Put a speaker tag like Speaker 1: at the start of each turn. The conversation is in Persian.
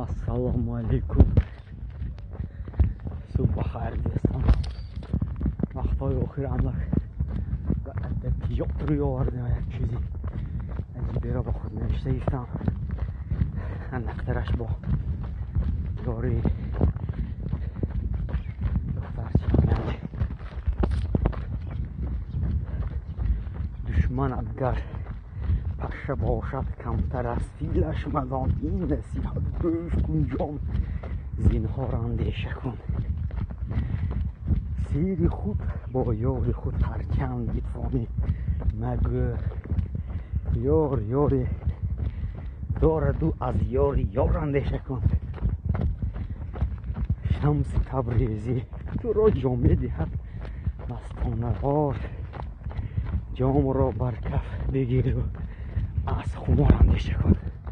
Speaker 1: Assalomu alaykum. Subh xayr do'stlar. Vaqtoy oxiramlar. Qadda yo'qtiriyordu ya چیزی. از برا با خود نوشته ایستم. اندخترش با داری دختر چیزی. دشمن اگر پشه باشد کمتر از فیلش مزان این نصیحت گوش کن جان زینهار اندیشه کن سیر خود با یار خود هرچند گیتوانی مگو یار یاری دارد و از یاری یار اندیشه کن شمس تبریزی تو را جامعه دهد مستانه وار جام را بر کف بگیر و از خمار اندیشه کن